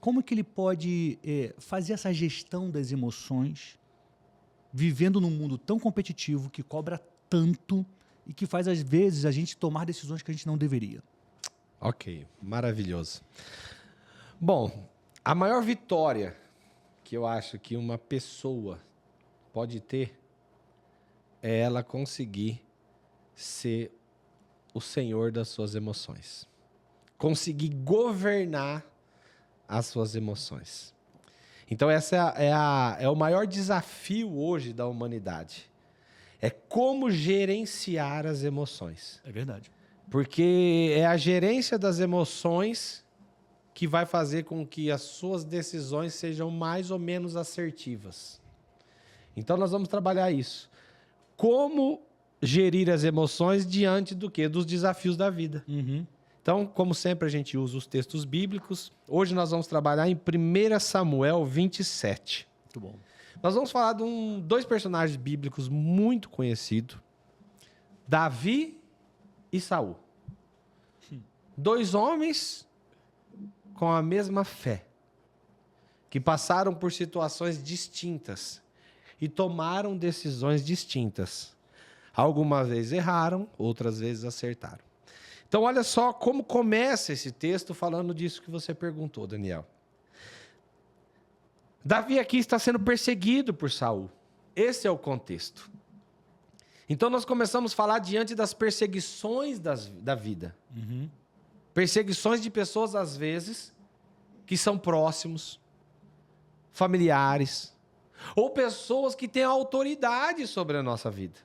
como que ele pode fazer essa gestão das emoções, vivendo num mundo tão competitivo, que cobra tanto e que faz, às vezes, a gente tomar decisões que a gente não deveria? Ok, maravilhoso. Bom, a maior vitória que eu acho que uma pessoa pode ter é ela conseguir ser o senhor das suas emoções. Conseguir governar as suas emoções. Então, esse é o maior desafio hoje da humanidade. É como gerenciar as emoções. É verdade. Porque é a gerência das emoções que vai fazer com que as suas decisões sejam mais ou menos assertivas. Então, nós vamos trabalhar isso. Como gerir as emoções diante do quê? Dos desafios da vida. Uhum. Então, como sempre, a gente usa os textos bíblicos. Hoje nós vamos trabalhar em 1 Samuel 27. Muito bom. Nós vamos falar de dois personagens bíblicos muito conhecidos. Davi e Saul. Dois homens com a mesma fé, que passaram por situações distintas e tomaram decisões distintas. Algumas vezes erraram, outras vezes acertaram. Então, olha só como começa esse texto falando disso que você perguntou, Daniel. Davi aqui está sendo perseguido por Saul. Esse é o contexto. Então, nós começamos a falar diante das perseguições da vida. Uhum. Perseguições de pessoas, às vezes, que são próximos, familiares, ou pessoas que têm autoridade sobre a nossa vida.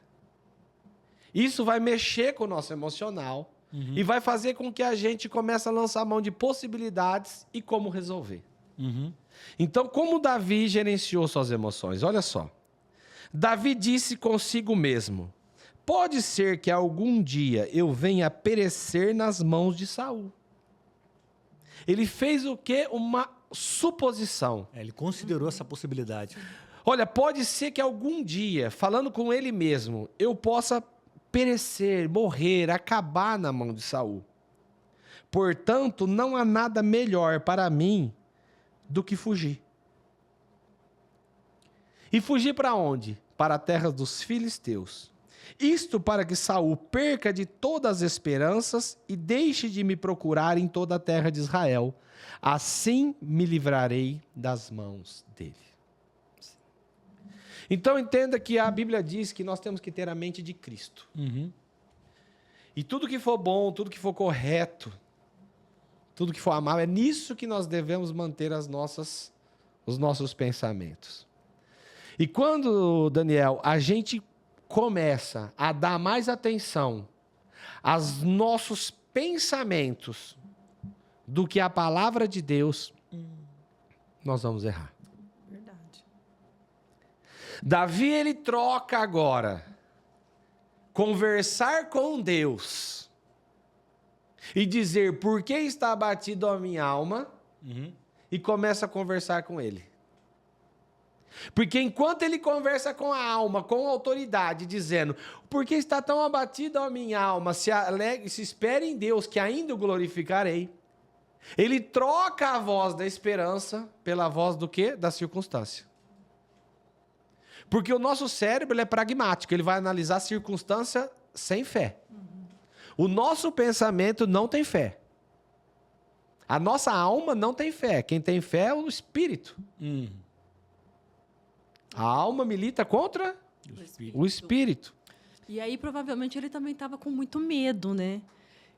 Isso vai mexer com o nosso emocional e vai fazer com que a gente comece a lançar mão de possibilidades e como resolver. Uhum. Então, como Davi gerenciou suas emoções? Olha só. Davi disse consigo mesmo: pode ser que algum dia eu venha a perecer nas mãos de Saul. Ele fez o quê? Uma suposição. Ele considerou essa possibilidade. Olha, pode ser que algum dia, falando com ele mesmo, eu possa perecer, morrer, acabar na mão de Saul. Portanto, não há nada melhor para mim do que fugir. E fugir para onde? Para a terra dos filisteus. Isto para que Saul perca de todas as esperanças e deixe de me procurar em toda a terra de Israel. Assim me livrarei das mãos dele. Então entenda que a Bíblia diz que nós temos que ter a mente de Cristo. Uhum. E tudo que for bom, tudo que for correto, tudo que for amável, é nisso que nós devemos manter os nossos pensamentos. E quando, Daniel, a gente começa a dar mais atenção aos nossos pensamentos do que a palavra de Deus, nós vamos errar. Verdade. Davi, ele troca agora conversar com Deus e dizer por que está abatido a minha alma, e começa a conversar com ele. Porque enquanto ele conversa com a alma, com autoridade, dizendo: por que está tão abatida a minha alma? Se alegre, se espere em Deus, que ainda o glorificarei. Ele troca a voz da esperança pela voz do quê? Da circunstância. Porque o nosso cérebro ele é pragmático, ele vai analisar a circunstância sem fé. O nosso pensamento não tem fé. A nossa alma não tem fé. Quem tem fé é o espírito. A alma milita contra o espírito. E aí, provavelmente, ele também estava com muito medo, né?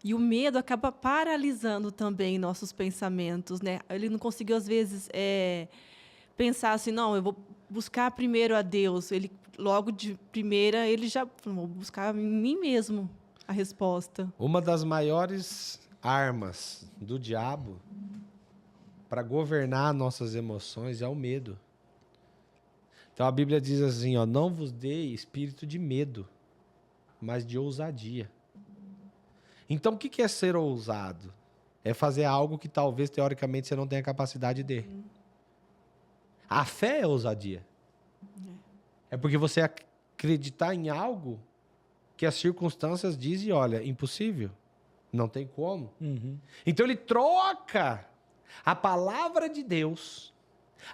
E o medo acaba paralisando também nossos pensamentos, né? Ele não conseguiu, às vezes, pensar assim, não, eu vou buscar primeiro a Deus. Ele, logo de primeira, ele já vou buscar em mim mesmo a resposta. Uma das maiores armas do diabo para governar nossas emoções é o medo. Então a Bíblia diz assim, ó, não vos dê espírito de medo, mas de ousadia. Então o que é ser ousado? É fazer algo que talvez teoricamente você não tenha capacidade de. A fé é ousadia. É porque você acreditar em algo que as circunstâncias dizem, olha, impossível, não tem como. Então ele troca a palavra de Deus,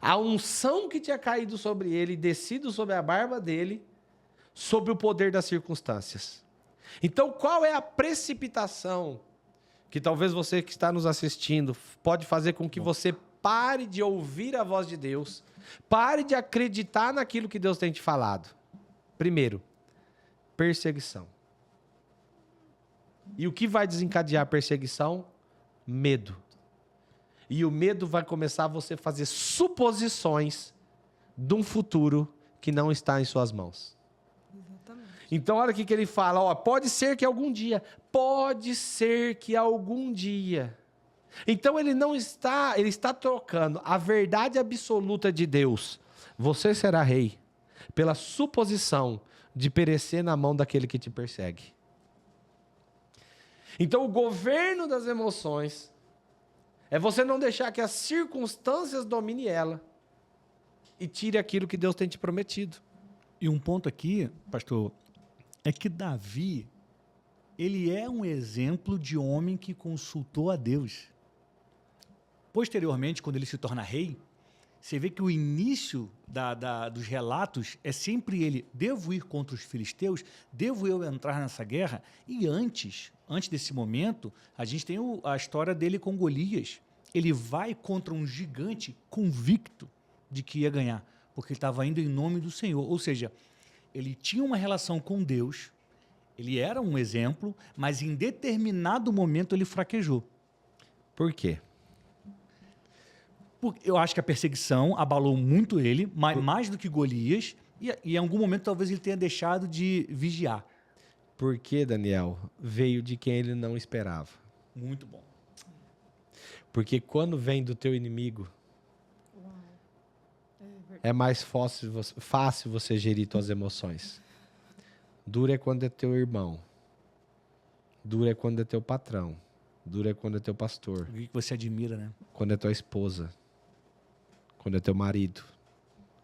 a unção que tinha caído sobre ele, descido sobre a barba dele, sobre o poder das circunstâncias. Então, qual é a precipitação que talvez você que está nos assistindo pode fazer com que você pare de ouvir a voz de Deus, pare de acreditar naquilo que Deus tem te falado? Primeiro, perseguição. E o que vai desencadear a perseguição? Medo. E o medo vai começar você a fazer suposições de um futuro que não está em suas mãos. Exatamente. Então, olha o que ele fala. Ó, pode ser que algum dia. Pode ser que algum dia. Então, ele está trocando a verdade absoluta de Deus. Você será rei. Pela suposição de perecer na mão daquele que te persegue. Então, o governo das emoções é você não deixar que as circunstâncias dominem ela e tire aquilo que Deus tem te prometido. E um ponto aqui, pastor, é que Davi, ele é um exemplo de homem que consultou a Deus. Posteriormente, quando ele se torna rei, você vê que o início dos relatos é sempre ele: devo ir contra os filisteus? Devo eu entrar nessa guerra? E antes desse momento, a gente tem a história dele com Golias. Ele vai contra um gigante convicto de que ia ganhar, porque ele estava indo em nome do Senhor. Ou seja, ele tinha uma relação com Deus, ele era um exemplo, mas em determinado momento ele fraquejou. Por quê? Eu acho que a perseguição abalou muito ele, mais do que Golias, e em algum momento talvez ele tenha deixado de vigiar. Porque, Daniel, veio de quem ele não esperava. Muito bom. Porque quando vem do teu inimigo, é mais fácil você gerir tuas emoções. Duro é quando é teu irmão. Duro é quando é teu patrão. Duro é quando é teu pastor. O que você admira, né? Quando é tua esposa. Quando é teu marido.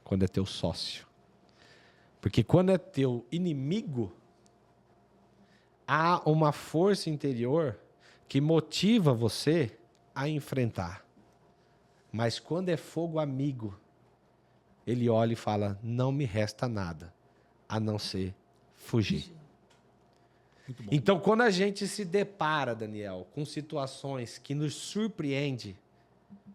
Quando é teu sócio. Porque quando é teu inimigo, há uma força interior que motiva você a enfrentar. Mas quando é fogo amigo, ele olha e fala: não me resta nada a não ser fugir. Muito bom. Então, quando a gente se depara, Daniel, com situações que nos surpreendem,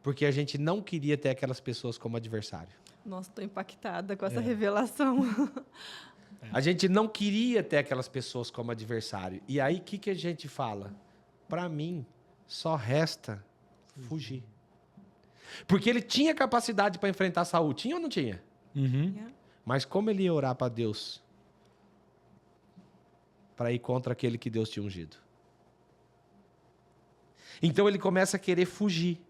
porque a gente não queria ter aquelas pessoas como adversário. Nossa, estou impactada com essa revelação. A gente não queria ter aquelas pessoas como adversário. E aí, o que a gente fala? Para mim, só resta fugir. Porque ele tinha capacidade para enfrentar Saul. Tinha ou não tinha? Uhum. Mas como ele ia orar para Deus para ir contra aquele que Deus tinha ungido? Então ele começa a querer fugir.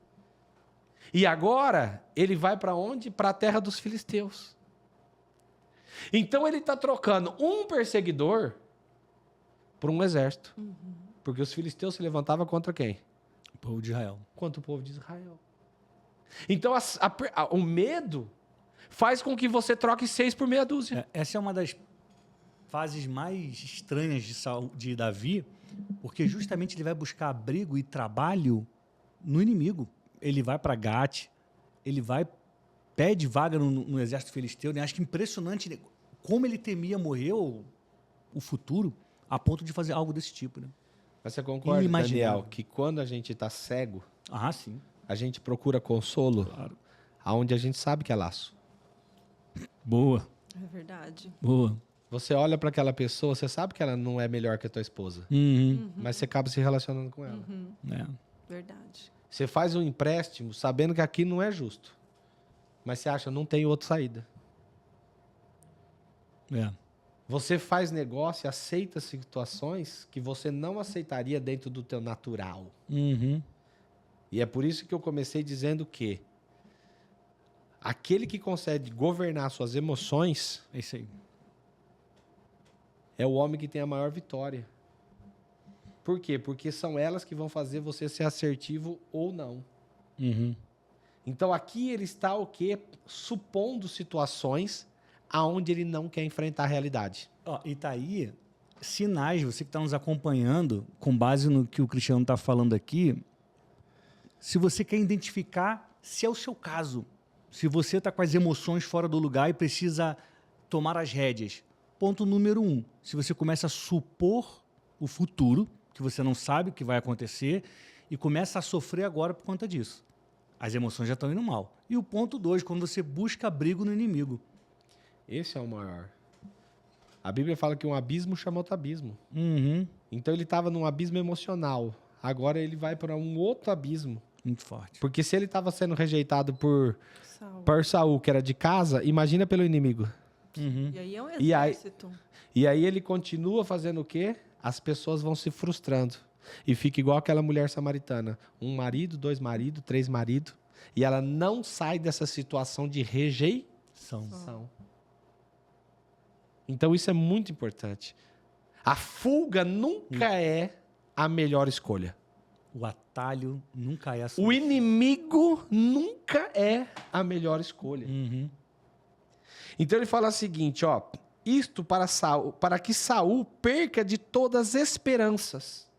E agora ele vai para onde? Para a terra dos filisteus. Então ele está trocando um perseguidor por um exército. Uhum. Porque os filisteus se levantavam contra quem? O povo de Israel. Contra o povo de Israel. Então o medo faz com que você troque 6 por meia dúzia. Essa é uma das fases mais estranhas de Davi, porque justamente ele vai buscar abrigo e trabalho no inimigo. Ele vai para Gate, ele pede vaga no exército filisteu. Né? Acho que impressionante como ele temia morrer o futuro, a ponto de fazer algo desse tipo. Né? Mas você concorda, Daniel, que quando a gente está cego, sim. a gente procura consolo, Claro. aonde a gente sabe que é laço. Boa. É verdade. Boa. Você olha para aquela pessoa, você sabe que ela não é melhor que a tua esposa, Uhum. mas você acaba se relacionando com ela. Uhum. É. Verdade. Você faz um empréstimo sabendo que aqui não é justo, mas você acha não tem outra saída. É. Você faz negócio e aceita situações que você não aceitaria dentro do teu natural. Uhum. E é por isso que eu comecei dizendo que aquele que consegue governar suas emoções É isso aí. é o homem que tem a maior vitória. Por quê? Porque são elas que vão fazer você ser assertivo ou não. Uhum. Então aqui ele está o quê? Supondo situações aonde ele não quer enfrentar a realidade. E tá aí sinais, você que está nos acompanhando, com base no que o Cristiano está falando aqui, se você quer identificar se é o seu caso, se você está com as emoções fora do lugar e precisa tomar as rédeas. Ponto número 1, se você começa a supor o futuro, que você não sabe o que vai acontecer, e começa a sofrer agora por conta disso. As emoções já estão indo mal. E o ponto 2, quando você busca abrigo no inimigo. Esse é o maior. A Bíblia fala que um abismo chama outro abismo. Uhum. Então ele estava num abismo emocional. Agora ele vai para um outro abismo. Muito forte. Porque se ele estava sendo rejeitado por Saul, que era de casa, imagina pelo inimigo. Uhum. E aí é um E aí- exército. E aí ele continua fazendo o quê? As pessoas vão se frustrando. E fica igual aquela mulher samaritana. 1 marido, 2 maridos, 3 maridos. E ela não sai dessa situação de rejeição. São. Então isso é muito importante. A fuga nunca é a melhor escolha. O atalho nunca é a O solução. inimigo nunca é a melhor escolha. Uhum. Então ele fala o seguinte, ó, isto para que Saul perca de todas as esperanças.